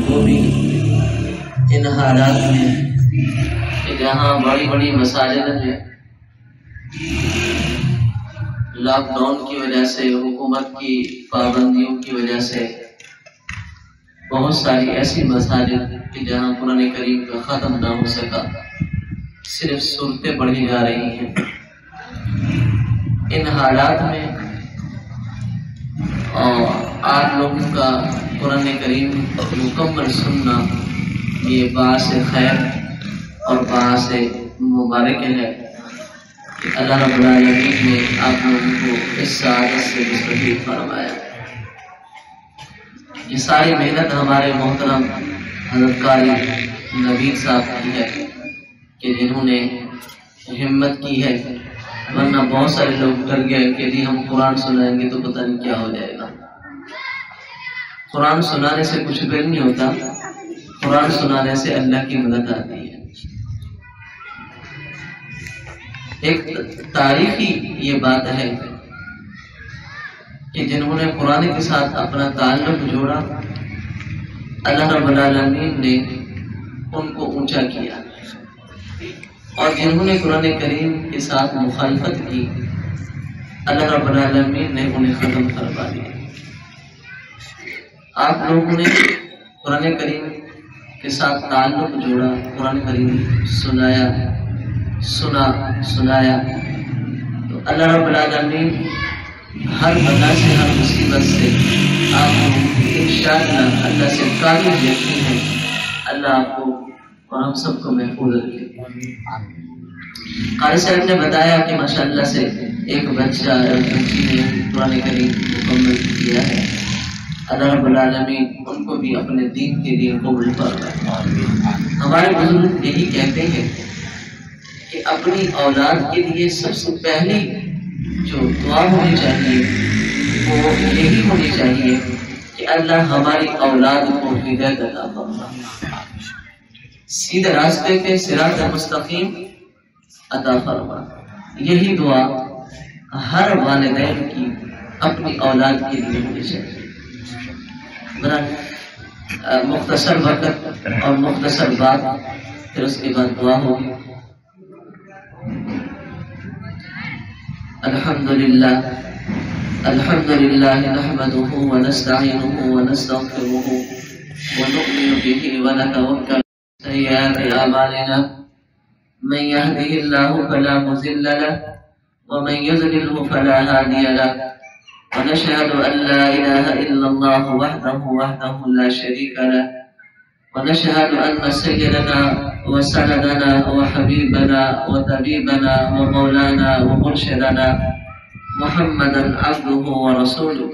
وہ بھی ان حالات میں کہ جہاں بڑی بڑی مساجد ہیں لاک ڈاؤن کی وجہ سے، حکومت کی پابندیوں کی وجہ سے بہت ساری ایسی مساجد کہ جہاں قرآن کریم کا ختم نہ ہو سکا، صرف صورتیں پڑھی جا رہی ہیں۔ ان حالات میں اور آپ لوگوں کا قرآن کریم مکمل سننا یہ باعث خیر اور باعث مبارک ہے کہ اللہ رب العالمین نے آپ لوگوں کو اس سعادت سے مستفید فرمایا۔ یہ ساری محنت ہمارے محترم حضرت قاری نوید صاحب کی ہے کہ جنہوں نے ہمت کی ہے، ورنہ بہت سارے لوگ ڈر گئے کہ جی ہم قرآن سنائیں گے تو پتہ نہیں کیا ہو جائے گا۔ قرآن سنانے سے کچھ بھی نہیں ہوتا، قرآن سنانے سے اللہ کی مدد آتی ہے۔ ایک تاریخی یہ بات ہے کہ جنہوں نے قرآن کے ساتھ اپنا تعلق جوڑا، اللہ رب العالمین نے ان کو اونچا کیا، اور جنہوں نے قرآن کریم کے ساتھ مخالفت کی، اللہ رب العالمین نے انہیں ختم کروا دیا۔ آپ لوگوں نے قرآن کریم کے ساتھ تعلق جوڑا، قرآن کریم سنایا تو اللہ رب العالمین ہر بلا سے، ہر مصیبت سے آپ انشاءاللہ اللہ سے قابل یقین ہے اللہ آپ کو اور ہم سب کو محفوظ رکھے۔ قاری صاحب نے بتایا کہ ماشاءاللہ سے ایک بچی نے قرآن کریم مکمل کیا ہے، اللہ رب العالمین ان کو بھی اپنے دین کے لیے قبول فرمائے۔ ہمارے بزرگ یہی کہتے ہیں کہ اپنی اولاد کے لیے سب سے پہلی جو دعا ہونی چاہیے وہ یہی ہونی چاہیے کہ اللہ ہماری اولاد کو ہدایت عطا فرمائے، سیدھے راستے پہ صراط مستقیم عطا فرمائے۔ یہی دعا ہر والدین کی اپنی اولاد کے لیے ہونی چاہیے۔ مختصر وقت اور مختصر بات، پھر اس کے بعد دعا ہوگی۔ الحمدللہ نحمده ونستعینه ونستغفره ونؤمن به ونتوکل علیہ سیئات اعمالنا من يهده الله فلا مضل له ومن يضلل فلا هادي له ونشهد أن لا إله إلا الله وحده لا شريك له ونشهد أن سيدنا وسندنا وحبيبنا وطبيبنا ومولانا ومرشدنا محمدا عبده ورسوله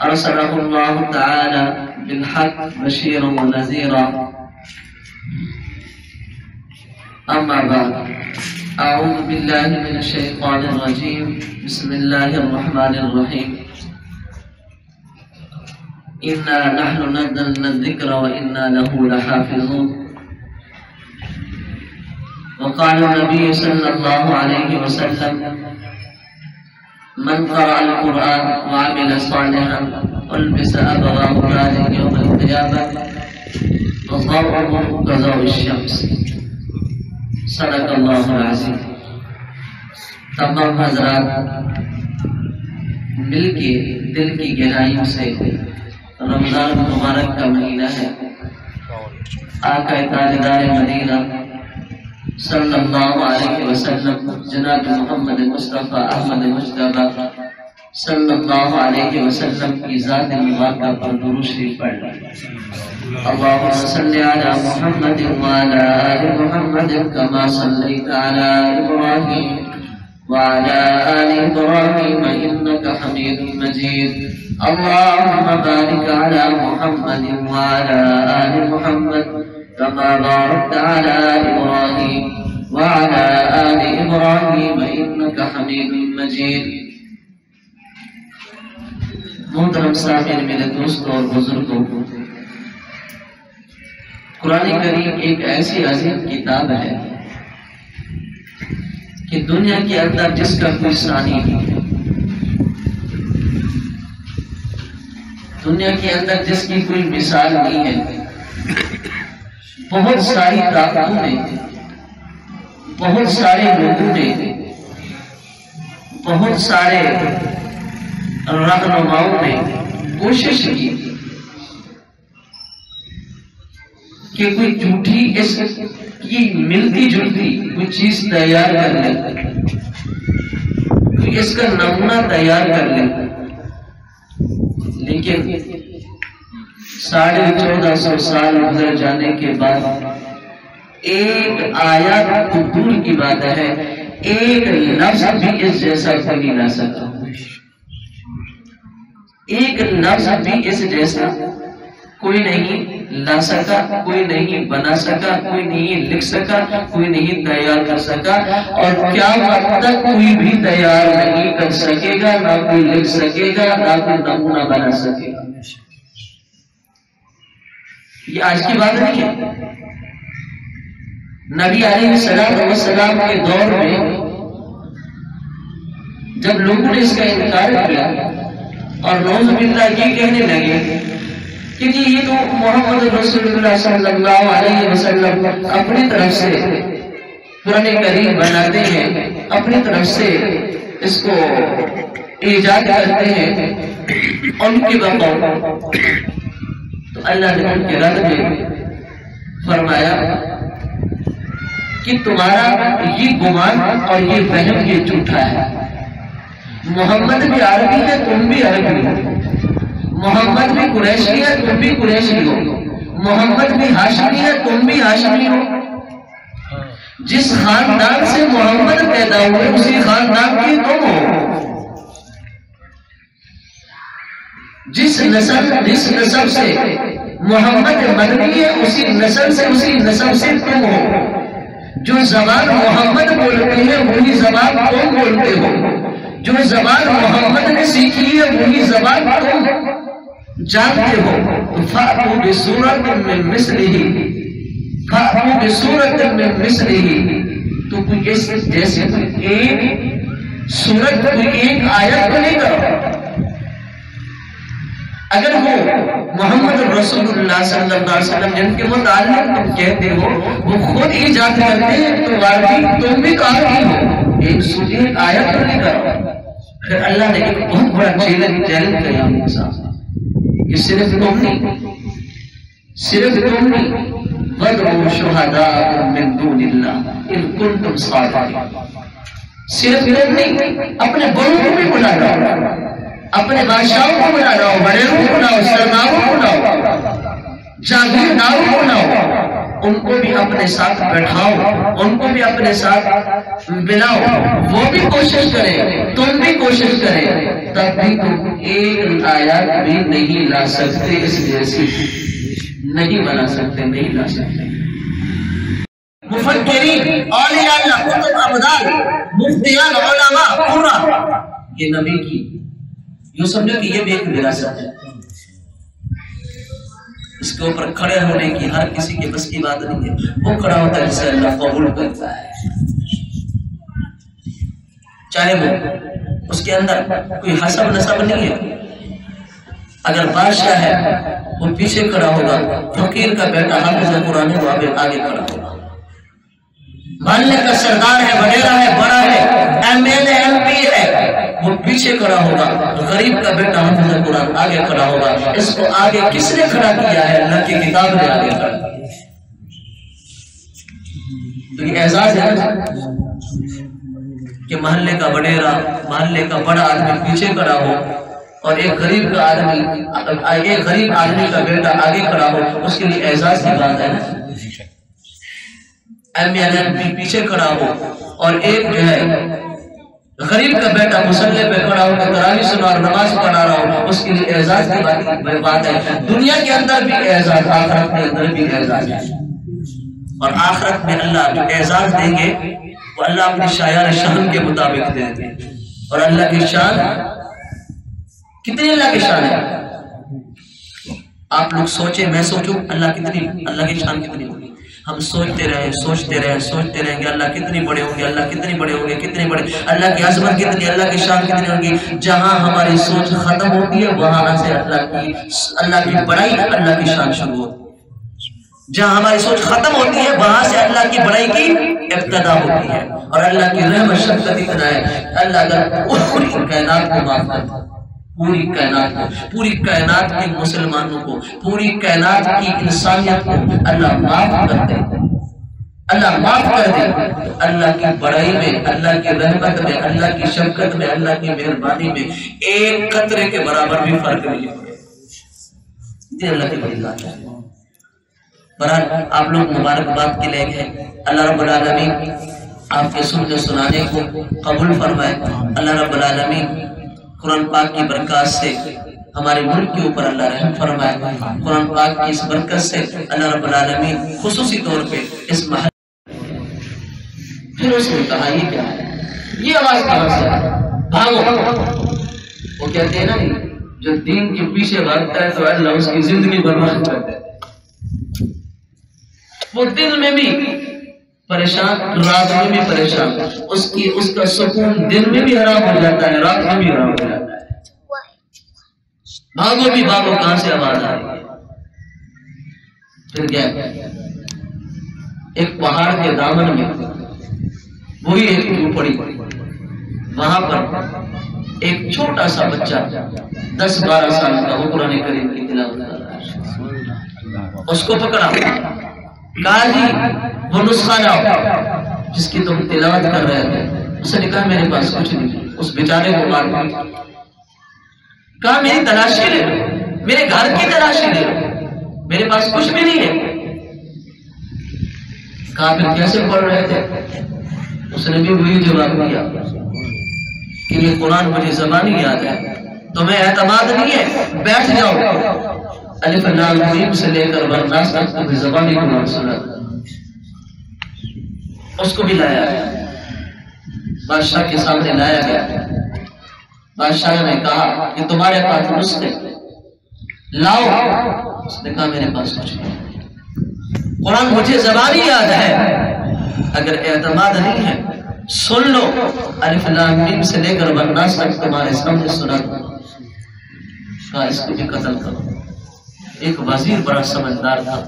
أرسله الله تعالى بالحق بشيرا ونذيرا، أما بعد، أعوذ بالله من الشيطان الرجيم، بسم الله الرحمن الرحيم، إنا نحن نزلنا الذكر وإنا له لحافظون، وقال النبي صلى الله عليه وسلم من قرأ القرآن وعمل صالحا ألبس أبواه تاجا يوم القيامة وضوءه كضوء الشمس، صدق اللہ العظیم۔ تمام حضرات مل کے دل کی گہرائیوں سے رمضان مبارک کا مہینہ ہے، آقا تاجدار مدینہ صلی اللہ علیہ وسلم جناب محمد مصطفیٰ احمد مجتبیٰ صلی اللہ علیہ وسلم کی ذات مبارکہ پر درود شریف پڑھ اللہم صلی علی محمد وعلی آل محمد کما صلیت علی ابراہیم وعلی آل ابراہیم انکا حمید مجید، اللہم بارک علی محمد وعلی آل محمد كما باركت على إبراهيم وعلى آل إبراهيم إنك حميد مجيد۔ محترم سامعین، میرے دوستوں اور بزرگوں، قرآن کریم ایک ایسی عظیم کتاب ہے کہ دنیا کے اندر جس کا کوئی ثانی نہیں، دنیا کے اندر جس کی کوئی مثال نہیں ہے، بہت ساری طاقتوں نے، بہت سارے لوگوں نے، بہت سارے رہنماؤں نے کوشش کی کہ کوئی جھوٹی اس کی ملتی جلتی کوئی چیز تیار کر لے، کوئی اس کا نمونہ تیار کر لے، لیکن 1450 سال گزر جانے کے بعد ایک آیت تو دور کی بات ہے، ایک لفظ بھی اس جیسا نہیں لا سکتا، ایک لفظ بھی اس جیسا کوئی نہیں لا سکا، کوئی نہیں بنا سکا، کوئی نہیں لکھ سکا، کوئی نہیں تیار کر سکا، اور کیا وقت تک کوئی بھی تیار نہیں کر سکے گا، نہ کوئی لکھ سکے گا، نہ کوئی نمونہ بنا سکے گا۔ یہ آج کی بات نہیں ہے، نبی علیہ السلام کے دور میں جب لوگوں نے اس کا انکار کیا اور نعوذ باللہ یہ کہنے لگے کہ یہ تو محمد رسول اللہ صلی اللہ علیہ وسلم اپنی طرف سے قرآن کریم بناتے ہیں، اپنی طرف سے اس کو ایجاد کرتے ہیں ان کی بقول، تو اللہ نے ان کے رد میں فرمایا کہ تمہارا یہ گمان اور یہ وہم یہ جھوٹا ہے، محمد بھی عربی ہے، تم بھی عربی ہو، محمد بھی قریشی ہے، تم بھی قریشی ہو، محمد بھی ہاشمی ہے، تم بھی ہاشمی ہو، جس خاندان سے محمد پیدا ہوئے اسی خاندان کی تم ہو، جس نسب سے محمد مدنی ہے اسی نسب سے تم ہو، جو زبان محمد بولتے ہیں وہی زبان تم بولتے ہو، جو زبان محمد نے سیکھی ہے وہی زبان تم جانتے ہو، فَأْتُوا بِسُورَةٍ مِّن مِّثْلِهِ، فَأْتُوا بِسُورَةٍ مِّن مِّثْلِهِ، تو کوئی جیسے ایک سورت، کوئی ایک آیت کو نہیں کرو۔ اگر وہ محمد رسول اللہ صلی اللہ علیہ وسلم جن کے متعلق تم کہتے ہو وہ خود ایجاد کرتے ہیں تو عربی تم بھی عربی ہو، ایک سوری ایک آیت کو نہیں کرو۔ پھر اللہ نے ایک بہت بڑا چیلنج کیا ہم کے ساتھ کہ صرف تم نہیں، وَادْعُوا شُهَدَاءَكُم مِّن دُونِ اللَّهِ إِن كُنتُمْ صَادِقِينَ، صرف تم نہیں، اپنے بڑوں کو بھی بلا لاؤ، اپنے بادشاہوں کو بلا لاؤ، بڑیروں کو لاؤ، سرداروں کو لاؤ، جاگیرداروں کو لاؤ، ان کو بھی اپنے ساتھ بٹھاؤ، ان کو بھی اپنے ساتھ بلاؤ، وہ بھی کوشش کریں، تم بھی کوشش کریں، تب بھی تم ایک آیات بھی نہیں لا سکتے، اس جیسی نہیں بنا سکتے، نہیں لا سکتے۔ مفکرین، اولیاء اللہ، قطب ابدال، مفتیان، علماء، قرآن، یہ نبی کی یوں سمجھو کہ یہ بھی ایک وراثت ہے، اس کے اوپر کھڑے ہونے کی ہر کسی کے بس کی بات نہیں ہے، وہ کھڑا ہوتا ہے جسے اللہ قبول کرتا ہے، چاہے وہ اس کے اندر کوئی حسب نسب نہیں ہے، اگر بادشاہ ہے وہ پیچھے کھڑا ہوگا، فقیر کا بیٹا حافظ قرآن وہ آگے کھڑا ہوگا، محلے کا سردار ہے، وڈیرا ہے، بڑا ہے، M L A, M P ہے، وہ پیچھے کھڑا ہوگا، غریب کا بیٹا حافظ قرآن آگے کھڑا ہوگا۔ اس کو آگے کس نے کھڑا کیا ہے؟ اللہ کی کتاب نے آگے کھڑا کیا۔ تو یہ اعزاز ہے کہ محلے کا وڈیرا، محلے کا بڑا آدمی پیچھے کھڑا ہو اور ایک غریب آدمی کا بیٹا آگے کھڑا ہو، اس کے لیے اعزاز کی بات ہے نا۔ ایم ایل اے پیچھے کھڑا ہو اور ایک جو ہے غریب کا بیٹا مصلی پہ کھڑا ہو کر تراویح سنا اور نماز پڑھا رہا ہو، اس کے لیے اعزاز کی بات ہے۔ دنیا کے اندر بھی اعزاز، آخرت کے اندر بھی اعزاز ہے، اور آخرت میں اللہ جو اعزاز دیں گے وہ اللہ اپنی شایان شان کے مطابق دیں گے، اور اللہ کی شان کتنی اللہ کی شان ہے آپ لوگ سوچیں، میں سوچوں اللہ کی شان کتنی ہوگی۔ ہم سوچتے رہیں گے اللہ کتنی بڑے ہوں گے، اللہ کتنی بڑے ہوں گے، کتنے بڑے، اللہ کی عظمت کتنی، اللہ کی شان کتنی ہوگی۔ جہاں ہماری سوچ ختم ہوتی ہے وہاں سے اللہ کی بڑائی، اللہ کی شان شروع ہوتی ہے۔ جہاں ہماری سوچ ختم ہوتی ہے وہاں سے اللہ کی بڑائی کی ابتدا ہوتی ہے۔ اور اللہ کی رحمت شفقت اتنا ہے، اللہ اگر پوری کائنات کو معاف کرتا، پوری کائنات کے مسلمانوں کو، پوری کائنات کی انسانیت کو اللہ معاف کر دے، اللہ معاف کر دے، اللہ کی بڑائی میں، اللہ کی رحمت میں، اللہ کی شفقت میں، اللہ کی مہربانی میں ایک قطرے کے برابر بھی فرق نہیں پڑے۔ یہ اللہ کی بڑی ذات ہے۔ برحال آپ لوگ مبارکباد کے لے گئے، اللہ رب العالمین آپ کے سننے سنانے کو قبول فرمائے۔ اللہ رب العالمین قرآن پاک کی برکات سے ہمارے ملک کے اوپر اللہ رحم فرمائے۔ قرآن پاک کی اس برکت سے اللہ رب العالمین خصوصی طور پہ اس محل، پھر اس نے کہا یہ کیا ہے، یہ آواز کہاں سے ہے، بھاگو۔ وہ کہتے ہیں نا جو دین کے پیچھے بھاگتا ہے تو اللہ اس کی زندگی برباد کر دیتا ہے۔ وہ دل میں بھی پریشان، رات میں بھی پریشان، اس کا سکون دن میں بھی حرام ہو جاتا ہے، رات میں بھی حرام ہو جاتا ہے۔ بھاگو بھی بھاگو، کہاں سے آواز آ رہی ہے؟ پھر کیا ایک پہاڑ کے دامن میں وہی ایک جھوپڑی، وہاں پر ایک چھوٹا سا بچہ 10-12 سال کا، وہ قرآن کریم کی تلاوت کر رہا ہے۔ اس کو پکڑا، کہا جی وہ نسخہ لاؤ جس کی تم تلاوت کر رہے تھے۔ اس نے کہا میرے پاس کچھ نہیں۔ اس بیچارے کو مار دیا، کہا میری تلاشی لے لو، میرے گھر کی تلاشی لے لو، میرے پاس کچھ بھی نہیں ہے۔ کہا پھر کیسے پڑھ رہے تھے؟ اس نے بھی وہی جواب دیا کہ یہ قرآن مجھے زبانی یاد ہے، تمہیں اعتماد نہیں ہے، بیٹھ جاؤ، الف لام میم سے لے کر والناس تک تمہیں زبانی قرآن سنا۔ اس کو بھی لایا گیا، بادشاہ کے سامنے لایا گیا۔ بادشاہ نے کہا کہ تمہارے پاس نسخے لاؤ۔ اس نے کہا میرے پاس کچھ نہیں، قرآن مجھے زبانی یاد ہے، اگر اعتماد نہیں ہے سن لو، الف لام میم سے لے کر والناس تک تمہارے سامنے سنا دوں۔ کہا اس کو بھی قتل کرو۔ ایک وزیر بڑا سمجھدار تھا،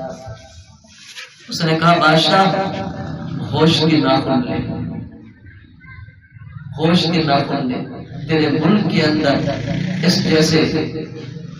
اس نے کہا بادشاہ ہوش کی ناخن لے، ہوش کی ناخن لے، تیرے ملک کے اندر اس جیسے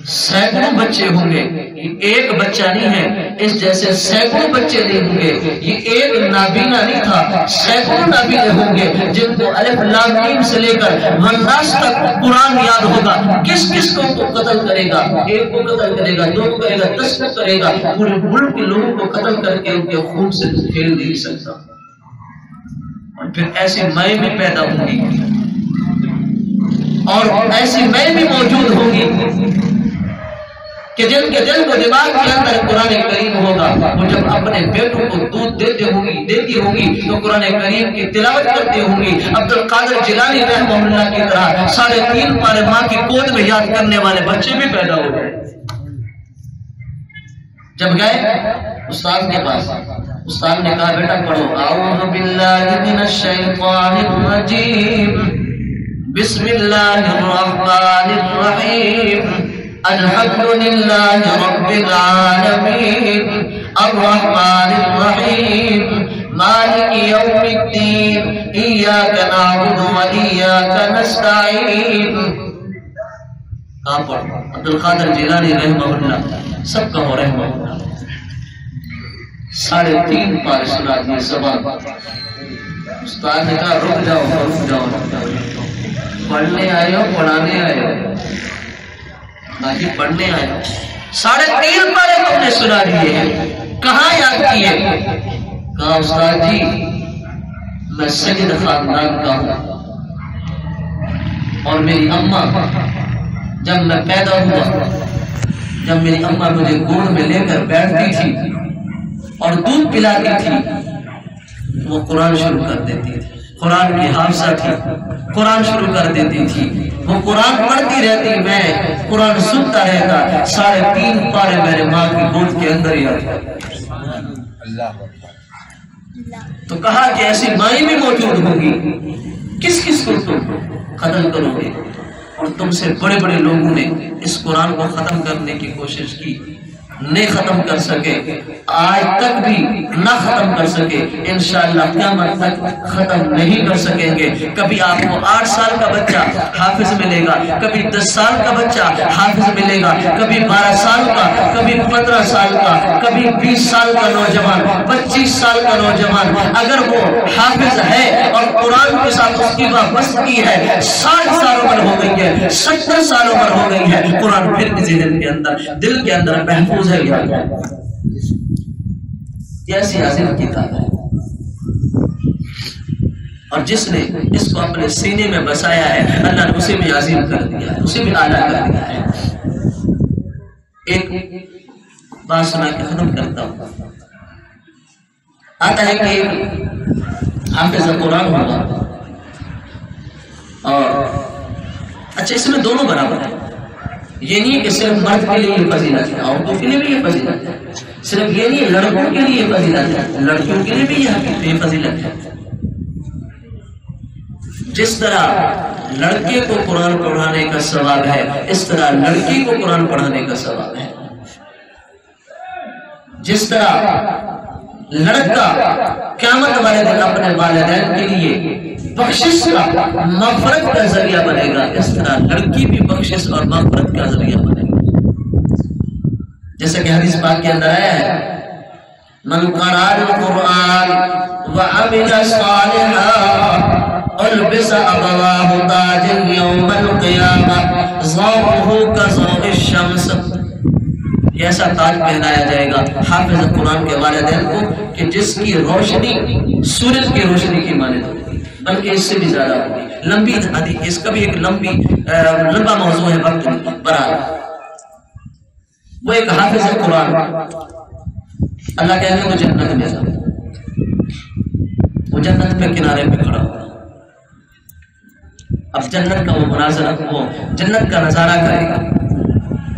سینکڑوں بچے ہوں گے، یہ ایک بچہ نہیں ہے، اس جیسے سینکڑوں بچے نہیں ہوں گے، یہ ایک نابینا نہیں تھا، سینکڑوں نابینے ہوں گے جن کو الف لام میم سے لے کر والناس تک قرآن یاد ہوگا۔ کس کس کو قتل کرے گا؟ ایک کو قتل کرے گا، 2 کو کرے گا، 10 کو کرے گا، پورے ملک کے لوگوں کو قتل کر کے ان کے خون سے کھیل نہیں سکتا۔ اور پھر ایسی میں بھی پیدا ہوں گی اور ایسی میں بھی موجود ہوں گی کہ جن کے دل کو دماغ کے اندر قرآن کریم ہوگا، وہ جب اپنے بیٹوں کو دودھ دیتی ہوں گی تو قرآن کریم کی تلاوت کرتی ہوں گی۔ عبد القادر جیلانی رحمہ اللہ کی طرح 3.5 پارے ماں کی گود میں یاد کرنے والے بچے بھی پیدا ہو گئے۔ جب گئے استاد کے پاس، استاد نے کہا بیٹا پڑھو، اعوذ باللہ من الشیطان الرجیم، بسم اللہ الرحمن الرحیم، الحمد للہ رب العالمین، الرحمن الرحیم، مالک یوم الدین، ایاک نعبد و ایاک نستعین۔ کہاں پڑھو؟ عبد القادر جیلانی رحمہ اللہ، سب کا ہو رحمہ اللہ، 3.5 پارے سنا دیے زبان۔ استاد نے کہا رک جاؤ، پڑھنے آئے ہو پڑھانے آئے ہو؟ باقی پڑھنے آئے ہو، 3.5 پارے تم نے سنا دیے ہیں، کہاں یاد کیے؟ کہا استاد جی میں سید خاندان کا ہوں، اور میری اماں جب میں پیدا ہوا، جب میری اماں مجھے گود میں لے کر بیٹھتی تھی اور دودھ پلاتی تھی، وہ قرآن شروع کر دیتی تھی، قرآن کی حافظہ تھی، قرآن شروع کر دیتی تھی، وہ قرآن پڑھتی رہتی، میں قرآن سنتا رہتا، 3.5 پارے میرے ماں کی گود کے اندر ہی آتے۔ اللہ تو کہا کہ ایسی مائیں بھی موجود ہوگی، کس کس کو تم ختم کرو گے؟ اور تم سے بڑے بڑے لوگوں نے اس قرآن کو ختم کرنے کی کوشش کی، نہیں ختم کر سکے، آج تک بھی نہ ختم کر سکے، انشاءاللہ قیامت تک ختم نہیں کر سکیں گے۔ کبھی آپ کو 8 سال کا بچہ حافظ ملے گا، کبھی 10 سال کا بچہ حافظ ملے گا، کبھی 12 سال کا، کبھی 15 سال کا، کبھی 20 سال کا نوجوان، 25 سال کا نوجوان، اگر وہ حافظ ہے اور قرآن کے ساتھ اس کی وابستگی ہے، 60 سال عمر ہو گئی ہے، 70 سال عمر ہو گئی ہے، قرآن پھر بھی ذہن کے اندر، دل کے اندر محفوظ ہے۔ ایسی عظیم کتاب ہے، اور جس نے اس کو اپنے سینے میں بسایا ہے، اللہ نے اسے بھی عظیم کر دیا ہے، اسے بھی اعلیٰ کر دیا ہے۔ ایک بات سنا کے ختم کرتا ہوں۔ آتا ہے کہ حافظ قرآن ہوگا، اور اچھا اس میں دونوں برابر ہیں، یہ نہیں کہ صرف مرد کے لیے یہ فضیلت ہے، عورتوں کے لیے بھی یہ فضیلت ہے، صرف یہ نہیں لڑکوں کے لیے یہ فضیلت ہے، لڑکیوں کے لیے بھی یہ فضیلت ہے۔ جس طرح لڑکے کو قرآن پڑھانے کا ثواب ہے، اس طرح لڑکی کو قرآن پڑھانے کا ثواب ہے۔ جس طرح لڑکا قیامت والے دن اپنے والدین کے لیے بخشش کا، مغفرت کا ذریعہ بنے گا، اس طرح لڑکی بھی بخشش اور مغفرت کا ذریعہ بنے گا۔ جیسے کہ حدیث پاک کے اندر آیا ہے، من قرأ القرآن وعمل صالحا البس ابواہ تاج یوم القیامہ ضوءہ کضوء الشمس، ایسا تاج پہنایا جائے گا حافظ قرآن کے والدین کو کہ جس کی روشنی سورج کی روشنی کی مانند ہوگی، بلکہ اس سے بھی زیادہ ہوگی۔ لمبی حدیث، اس کا بھی ایک لمبا موضوع ہے، وقت برابر۔ وہ ایک حافظ قرآن، اللہ کہیں گے تو جنت میں جا، وہ جنت پہ کنارے پہ کھڑا ہو، اب جنت کا وہ مناظرہ، وہ جنت کا نظارہ کرے گا،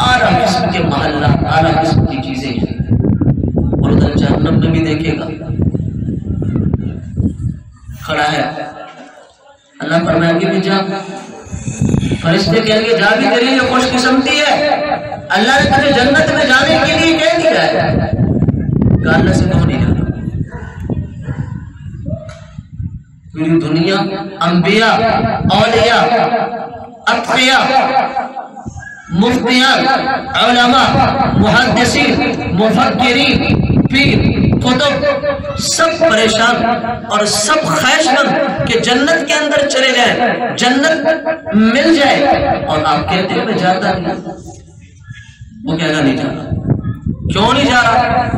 اعلیٰ قسم کے محلہ، اعلیٰ قسم کی چیزیں ہیں، اور ادھر جہنم میں بھی دیکھے گا کھڑا ہے، اللہ فرمائیں گے بھی جا، فرشتے کہیں گے جا بھی، تیری یہ خوش قسمتی ہے، اللہ نے تجھے جنت میں جانے کے لیے کہہ دیا ہے، کہ اللہ سے کہوں نہیں جانا۔ پوری دنیا انبیاء، اولیاء، اتقیاء، مفتیان، علماء، محدثین، مفکرین، پیر، کتب، سب پریشان اور سب خواہشمند کہ جنت کے اندر چلے جائیں، جنت مل جائے، اور آپ کہتے ہیں میں جاتا نہیں، وہ کہے گا نہیں جانا۔ کیوں نہیں جا رہا؟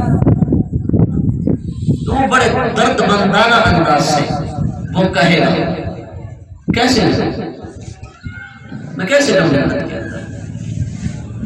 تو وہ بڑے درد مندانہ انداز سے وہ کہے گا، کیسے میں کیسے جاؤں جنت کے اندر؟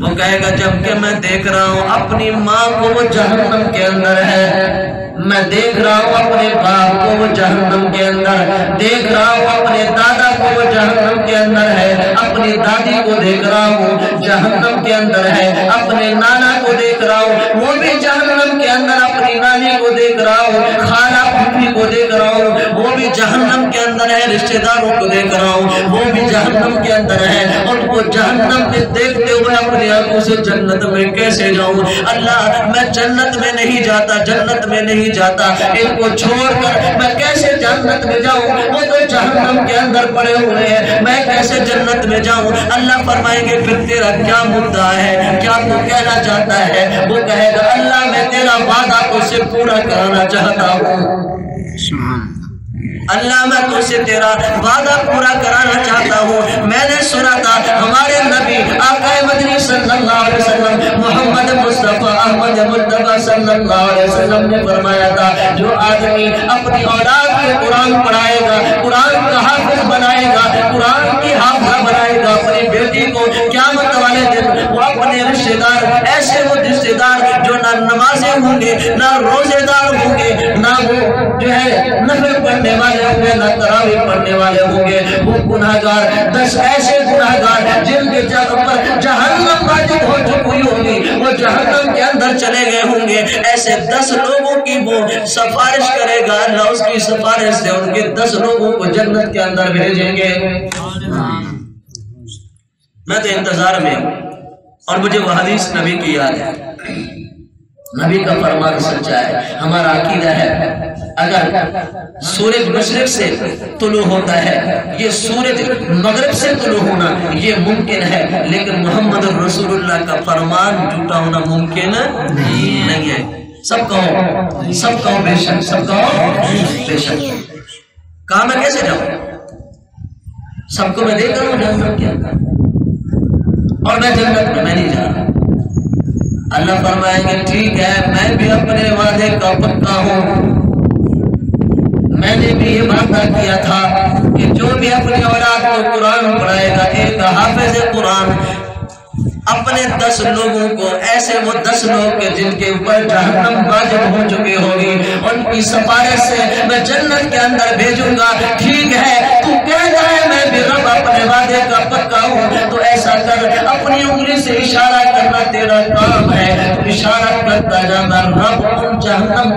وہ کہے گا جب کہ میں دیکھ رہا ہوں اپنی ماں کو وہ جہنم کے اندر ہے، میں دیکھ رہا ہوں اپنے باپ کو وہ جہنم کے اندر، دیکھ رہا ہوں اپنے دادا کو وہ جہنم کے اندر ہے، اپنی دادی کو دیکھ رہا ہوں جہنم کے اندر ہے، اپنے نانا کو دیکھ رہا ہوں وہ بھی جہنم کے اندر، اپنی نانی کو دیکھ رہا ہوں، خالہ پھوپھی کو دیکھ رہا ہوں وہ بھی جہنم کے اندر ہے، رشتہ داروں کو دیکھ رہا ہوں وہ بھی جہنم کے اندر ہے، اور وہ جہنم میں دیکھتے ہوئے اپنی آنکھوں سے جنت میں کیسے جاؤں؟ اللہ میں جنت میں نہیں جاتا، جنت میں نہیں جاتا، ان کو چھوڑ کر میں کیسے جنت میں جاؤں؟ وہ تو جہنم کے اندر پڑے ہوئے ہیں، میں کیسے جنت میں جاؤں؟ اللہ فرمائیں گے پھر تیرا کیا مدعا ہے، کیا تو کہنا چاہتا ہے؟ وہ کہے گا اللہ میں تیرا وعدہ کو سے پورا کرانا چاہتا ہوں، اللہ میں تو سے تیرا وعدہ پورا کرانا چاہتا ہوں۔ میں نے سنا تھا ہمارے نبی آقا مدنی صلی اللہ علیہ وسلم محمد مصطفیٰ احمد مصطفیٰ صلی اللہ علیہ وسلم نے فرمایا تھا جو آدمی اپنی اولاد کو قرآن پڑھائے گا، قرآن کا حافظ بنائے گا، قرآن کی حافظہ بنائے گا، اپنی بیٹی کو قیامت والے دن وہ اپنے رشتہ دار ایسے وہ جس سے روزے دار جو نہ نمازیں ہوں گے، نہ روزے دار ہوں گے، نہ وہ جو ہے نفل پڑھنے والے ہوں گے، نہ تراویح پڑھنے والے ہوں گے، وہ گناہگار 10 ایسے گناہگار جن کے پر جہنم واجب ہو چکی ہوگی، وہ جہنم کے اندر چلے گئے ہوں گے، ایسے 10 لوگوں کی وہ سفارش کرے گا، اللہ اس کی سفارش سے ان کے 10 لوگوں کو جنت کے اندر بھیجیں گے۔ میں تو انتظار میں ہوں، اور مجھے وہ حدیث نبی کی یاد ہے، نبی کا فرمان سچا ہے، ہمارا عقیدہ ہے اگر سورج مشرق سے طلوع ہوتا ہے، یہ سورج مغرب سے طلوع ہونا یہ ممکن ہے، لیکن محمد رسول اللہ کا فرمان جھوٹا ہونا ممکن نہیں ہے۔ سب کہو بے شک، سب کہو بے شک۔ کہاں میں کیسے جاؤں؟ سب کو میں دیکھ رہا ہوں جنت کے اندر، اور میں جنت میں نہیں جا رہا۔ اللہ فرمائیں گے ٹھیک ہے، میں بھی اپنے وعدے کا پکا ہوں، میں نے بھی یہ وعدہ کیا تھا کہ جو بھی اپنی اولاد کو قرآن پڑھائے گا، ایک حافظ قرآن اپنے 10 لوگوں کو، ایسے وہ 10 لوگ کے جن کے اوپر جہنم واجب ہو چکی ہوگی، ان کی سفارش سے میں جنت کے اندر بھیجوں گا۔ ٹھیک ہے، تو کہتا ہے میں بھی رب اپنے وعدے کا پکا ہوں، تو ایسا کر، اپنی انگلی سے اشارہ کرنا تیرا کام ہے، تو اشارہ کرتا جا، میں رب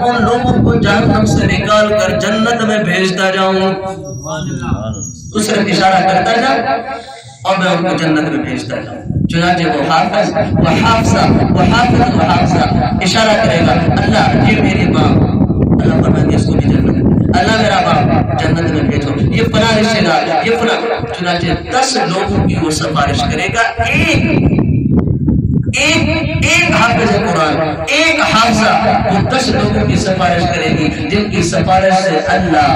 ان لوگوں کو جہنم سے نکال کر جنت میں بھیجتا جاؤں۔ تو صرف اشارہ کرتا جا اور میں ان کو جنت میں بھیجتا جاؤں۔ چنانچہ وہ حافظہ اشارہ کرے گا، اللہ یہ میری ماں، اللہ فرمائیں گے اس کو بھی جنت میں، اللہ میرا باپ جنت میں بھیجو، یہ فلاں رشتے دار، یہ فلاں۔ چنانچہ 10 لوگوں کی وہ سفارش کرے گا، ایک حافظ قرآن، ایک حافظہ، وہ 10 لوگوں کی سفارش کرے گی، جن کی سفارش سے اللہ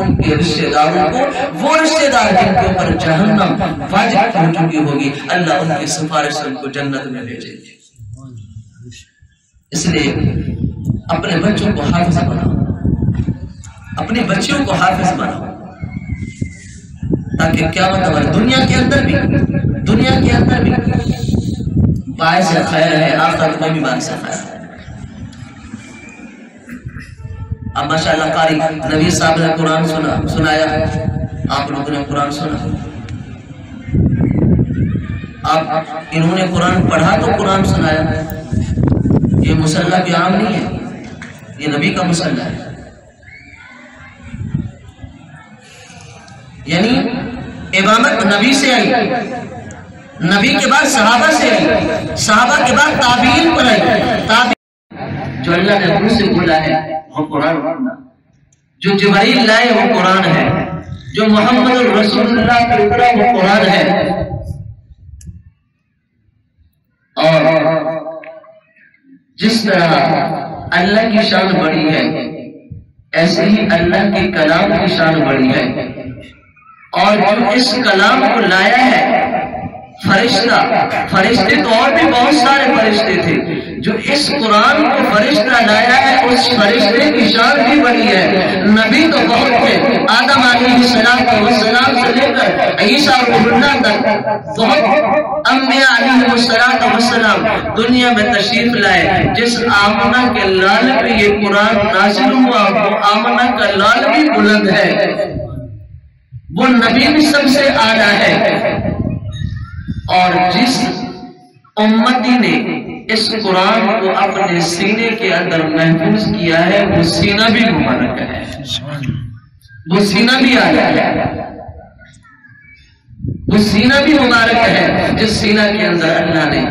ان کے رشتے داروں کو، وہ رشتے دار جن کے اوپر جہنم واجب ہو چکی ہوگی، اللہ ان کی سفارش سے ان کو جنت میں بھیجے گی۔ اس لیے اپنے بچوں کو حافظ بناؤ، اپنی بچیوں کو حافظ بناؤ، تاکہ قیامت ہماری دنیا کے اندر بھی باعث خیر ہے، آخرت میں بھی باعث خیر ہے۔ اب ماشاءاللہ قاری نبی صاحب نے قرآن سنایا، آپ لوگوں نے قرآن سنا، آپ انہوں نے قرآن پڑھا تو قرآن سنایا۔ یہ مسلح بھی عام نہیں ہے، یہ نبی کا مسلح ہے، یعنی امامت نبی سے آئی، نبی کے بعد صحابہ سے آئی، صحابہ کے بعد تابعین پر آئی۔ جو اللہ نے منہ سے بولا ہے وہ قرآن، جو جبرائیل لائے وہ قرآن ہے، جو محمد رسول اللہ کی اترا وہ قرآن ہے۔ اور جس طرح اللہ کی شان بڑی ہے، ایسے ہی اللہ کے کلام کی شان بڑی ہے، اور جو اس کلام کو لایا ہے فرشتے تو اور بھی بہت سارے فرشتے تھے، جو اس قرآن کو فرشتہ لایا ہے اس فرشتے کی شان بھی بڑی ہے۔ نبی تو بہت تھے، آدم علیہ السلام سے لے کر عیسیٰ روح اللہ تک بہت انبیاء علیہ السلام دنیا میں تشریف لائے۔ جس آمنہ کے لال پہ یہ قرآن نازل ہوا، وہ آمنہ کا لال بھی بلند ہے، وہ نبی بھی سب سے اعلیٰ ہے۔ اور جس امتی نے اس قرآن کو اپنے سینے کے اندر محفوظ کیا ہے، وہ سینہ بھی مبارک ہے، وہ سینہ بھی اعلیٰ ہے، وہ سینہ بھی مبارک ہے جس سینہ کے اندر اللہ نے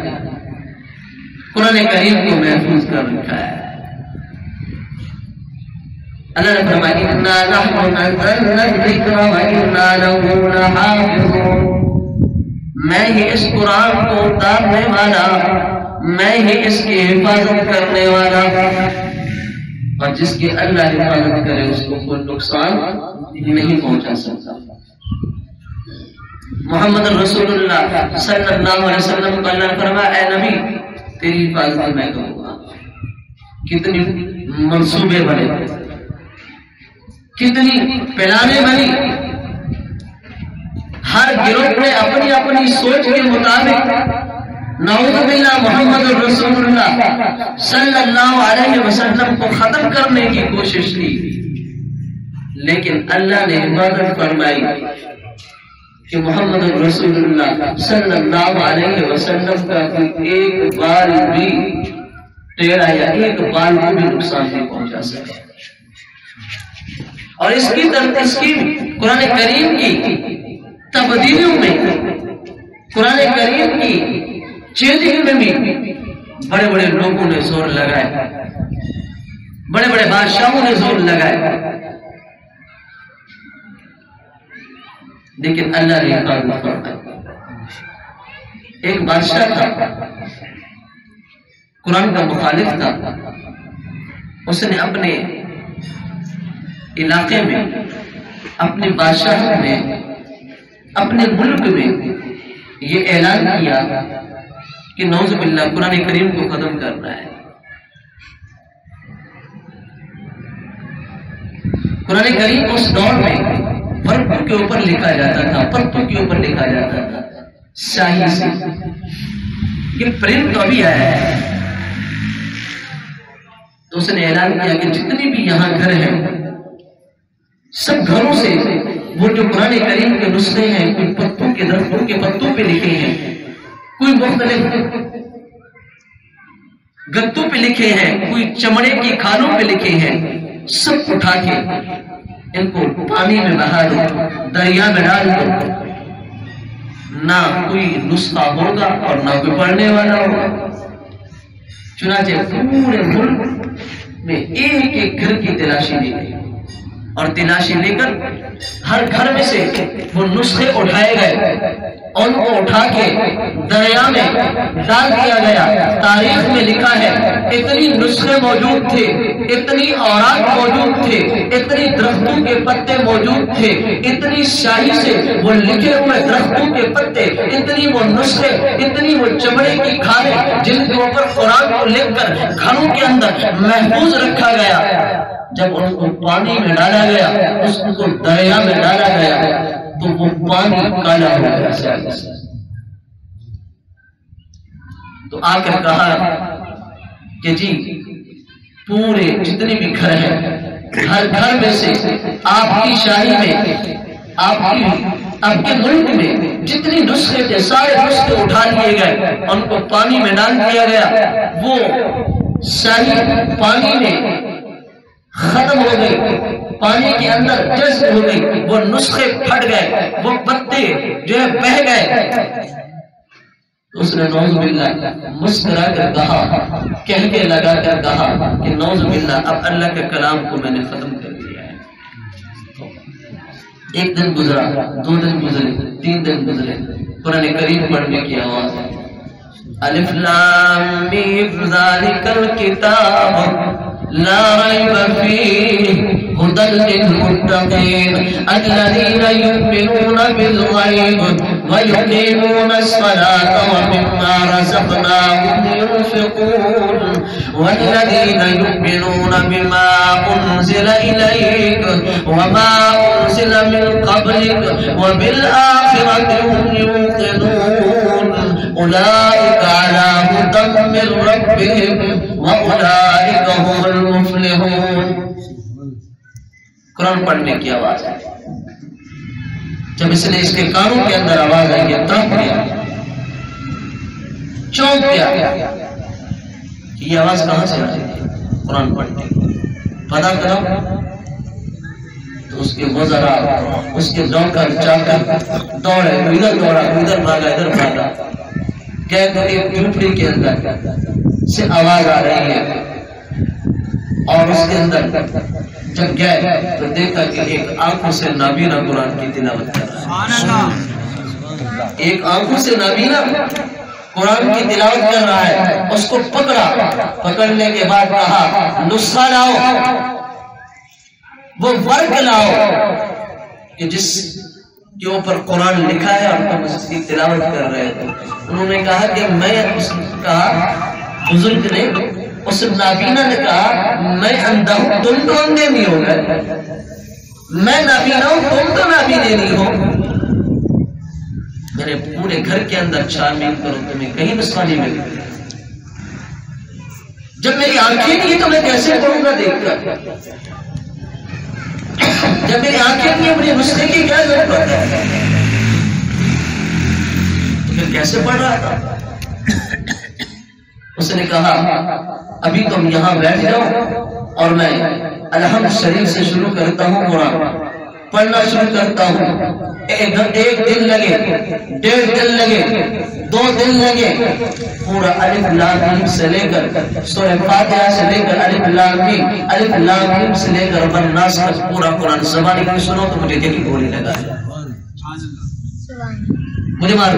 قرآن کریم کو محفوظ کر رکھا ہے۔ اللہ نے فرمایا اِنَّا نَحْنُ نَزَّلْنَا الذِّكْرَ وَإِنَّا لَهُ لَحَافِظُونَ، میں ہی اس قرآن کو اتارنے والا، میں ہی اس کی حفاظت کرنے والا، اور جس کی اللہ حفاظت کرے اس کو کوئی نقصان نہیں پہنچا سکتا۔ محمد رسول اللہ صلی اللہ علیہ وسلم کو اللہ نے فرمایا اے نبی تیری حفاظت میں کروں گا۔ کتنی منصوبے بنے، کتنی پلانے بنی، ہر گروہ نے اپنی اپنی سوچ کے مطابق نعوذ باللہ محمد رسول اللہ صلی اللہ علیہ وسلم کو ختم کرنے کی کوشش کی، لیکن اللہ نے عبادت فرمائی کہ محمد رسول اللہ صلی اللہ علیہ وسلم کا کوئی ایک بال بھی ٹیڑھا یا ایک بال کو بھی نقصان نہیں پہنچا سکے۔ اور اس کی قرآن کریم کی تبدیلیوں میں، قرآن کریم کی چینجنگ میں بھی بڑے بڑے لوگوں نے زور لگائے، بڑے بڑے بادشاہوں نے زور لگائے، لیکن اللہ نے حفاظت فرمائی۔ ایک بادشاہ تھا، قرآن کا مخالف تھا، اس نے اپنے علاقے میں، اپنے بادشاہت میں، اپنے ملک میں یہ اعلان کیا کہ نعوذ باللہ قرآن کریم کو ختم کرنا ہے۔ قرآن کریم اس دور میں پرتوں کے اوپر لکھا جاتا تھا، پرتوں کے اوپر لکھا جاتا تھا سیاہی سے۔ یہ پرنٹ تو ابھی آیا ہے، تو اس نے اعلان کیا کہ جتنی بھی یہاں گھر ہیں، سب گھروں سے وہ جو قرآن کریم کے نسخے ہیں، کوئی پتوں کے درختوں کے پتوں پہ لکھے ہیں، کوئی مختلف گتوں پہ لکھے ہیں، کوئی چمڑے کی کھالوں پہ لکھے ہیں، سب اٹھا کے ان کو پانی میں بہا دو، دریا میں ڈال دو۔ نہ کوئی نسخہ ہوگا اور نہ کوئی پڑھنے والا ہوگا۔ چنانچہ پورے ملک میں ایک ایک گھر کی تلاشی لی گئی، اور تلاشی لے کر ہر گھر میں سے وہ نسخے اٹھائے گئے، ان کو اٹھا کے دریا میں ڈال دیا گیا۔ تاریخ میں لکھا ہے اتنی نسخے موجود تھے، اتنی اوراق موجود تھے، اتنی درختوں کے پتے موجود تھے، اتنی شاہی سے وہ لکھے ہوئے درختوں کے پتے، اتنی وہ نسخے، اتنی وہ چمڑے کی کھالیں جن کے اوپر قرآن کو لکھ کر گھروں کے اندر محفوظ رکھا گیا۔ جب ان کو پانی میں ڈالا گیا، اس کو دریا میں ڈالا گیا، تو وہ پانی کالا ہو گیا۔ تو آ کر کہا کہ جی پورے جتنے بھی گھر ہیں، ہر گھر میں سے آپ کی شاہی میں، آپ کے ملک میں جتنی نسخے تھے، سارے نسخے اٹھا لیے گئے، ان کو پانی میں ڈال دیا گیا۔ وہ شاہی پانی میں ختم ہو گئی، پانی کے اندر جذب ہو گئی، وہ نسخے پھٹ گئے، وہ پتے جو ہے بہہ گئے۔ اس نے نعوذ باللہ مسکرا کر کہا، کہہ کے لگا کر کہا کہ نعوذ باللہ اب اللہ کے کلام کو میں نے ختم کر دیا ہے۔ ایک دن گزرا، 2 دن گزرے، 3 دن گزرے، قرآن کریم پڑھنے کی آواز ہے، الف لام میم ذالک الکتاب لا ریب فیہ ھدی للمتقین الذین یؤمنون بالغیب ویقیمون الصلاة ومما رزقناہم ينفقون والذین یؤمنون بما انزل الیک وما انزل من قبلک وبالآخرۃ هم یوقنون اولئک علی ھدی من ربہم وَأُولَٰئِكَ هُمُ الْمُفْلِحُونَ۔ قرآن پڑھنے کی آواز ہے۔ جب اس نے اس کے کانوں کے اندر آواز آئی، یہ تڑپ گیا، چونک گیا کہ یہ آواز کہاں سے آ رہی ہے؟ قرآن پڑھنے کی پتہ کرو تو اس کے وزراء، اس کے نوکر چاکر دوڑے، ادھر دوڑا، ادھر بھاگا، ادھر بھاگا، گئے تو ایک جھوپڑی کے اندر سے آواز آ رہی ہے، اور اس کے اندر جب گئے تو دیکھا کہ ایک آنکھوں سے نابینا قرآن کی تلاوت کر رہا ہے، ایک آنکھوں سے نابینا قرآن کی تلاوت کر رہا ہے۔ اس کو پکڑا، پکڑنے کے بعد کہا نسخہ لاؤ، وہ ورق لاؤ کہ جس کے اوپر قرآن لکھا ہے اور تم اس کی تلاوت کر رہے تھے۔ انہوں نے کہا کہ میں، اس نے کہا بزرگ نے، اس نابینا نے کہا میں اندھا ہوں، تم تو اندھے نہیں ہو گئے، میں نابینا ہوں، تم تو نابینے نہیں ہو، میرے پورے گھر کے اندر 4 میل کرو تمہیں کہیں نسخہ نہیں ملے. جب میری آنکھیں نہیں تو میں کیسے پڑھوں گا دیکھ کر؟ جب میری آنکھیں نہیں اپنے نسخے کی کیا ضرورت ہے؟ تو پھر کیسے پڑھ رہا تھا؟ اس نے کہا ابھی تم یہاں بیٹھ جاؤ اور میں الحمد شریف سے شروع کرتا ہوں، قرآن پڑھنا شروع کرتا ہوں. ایک دن لگے، 1.5 دن لگے، 2 دن لگے، پورا الف لام میم سے لے کر سورہ فاتحہ سے لے کر الف لام میم سے لے کر الناس تک پورا قرآن زبانی کی سنو تو مجھے دل کی گولی لگا ہے، مجھے مار.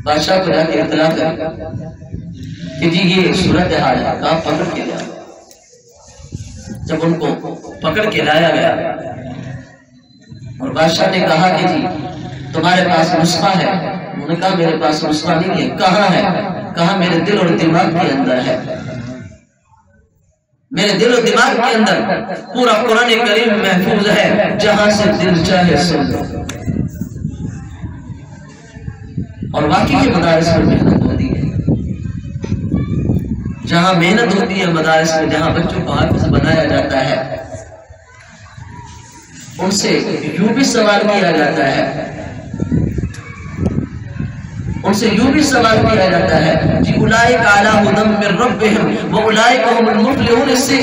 بادشاہ کو جا کے اطلاع کر کہ جی یہ صورت حال ہے، کہاں پکڑ کے لیا. جب ان کو پکڑ کے لایا گیا اور بادشاہ نے کہا کہ جی تمہارے پاس نسخہ ہے؟ انہوں نے کہا میرے پاس نسخہ نہیں ہے. کہاں ہے؟ کہا میرے دل اور دماغ کے اندر ہے. میرے دل اور دماغ کے اندر پورا قرآن کریم محفوظ ہے، جہاں سے دل چاہے سن لو. اور باقی کے مدارس میں محنت ہوتی ہے، جہاں محنت ہوتی ہے مدارس میں، جہاں بچوں کو حافظ بنایا جاتا ہے، ان سے یوں بھی سوال کیا جاتا ہے، ان سے یوں بھی سوال کیا جاتا ہے جی اولئک علی ھدی من ربہم واولئک ھم المفلحون. اس سے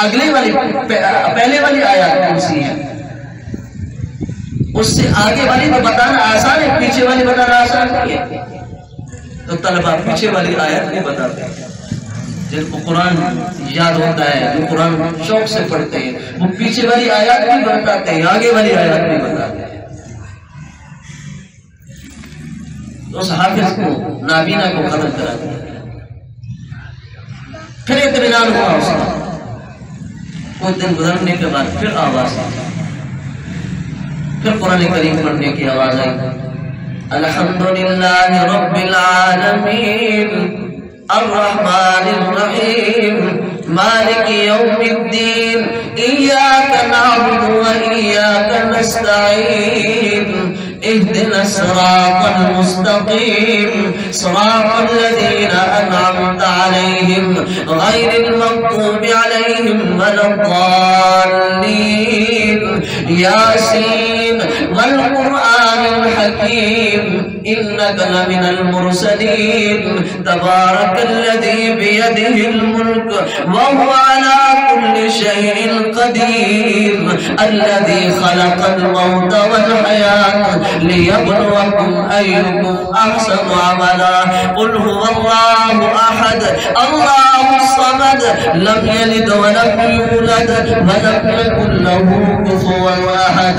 اگلے والی پہلے والی آیات کون سی ہے؟ اس سے آگے والی تو بتانا آسان ہے، پیچھے والی بتانا آسان نہیں ہے. تو طلبہ پیچھے والی آیت نہیں بتاتے ہیں. جن کو قرآن یاد ہوتا ہے، جو قرآن شوق سے پڑھتے ہیں، وہ پیچھے والی آیات بھی بتاتے ہیں، آگے والی آیات بھی بتاتے ہیں. تو اس حافظ کو نابینا کو ختم کرا دیا. پھر اطمینان ہوا اس کا. کچھ دن گزرنے کے بعد پھر آواز آئی، پھر قرآن کریم پڑھنے کی آواز آئی. الحمدللہ رب العالمین الرحمن الرحیم مالک یوم الدین ایاک نعبد و ایاک نستعین اهدنا الصراط المستقيم صراط الذين أنعمت عليهم غير المغضوب عليهم ولا الضالين. ياسين والقرآن الحكيم إنك لمن المرسلين. تبارك الذي بيده الملك وهو على كل شيء قدير. الذي خلق الموت والحياة ليبلوكم أيكم أحسن عملا. قل هو الله أحد الله الصمد لم يلد ولم يولد ولم يكن له كفوا أحد.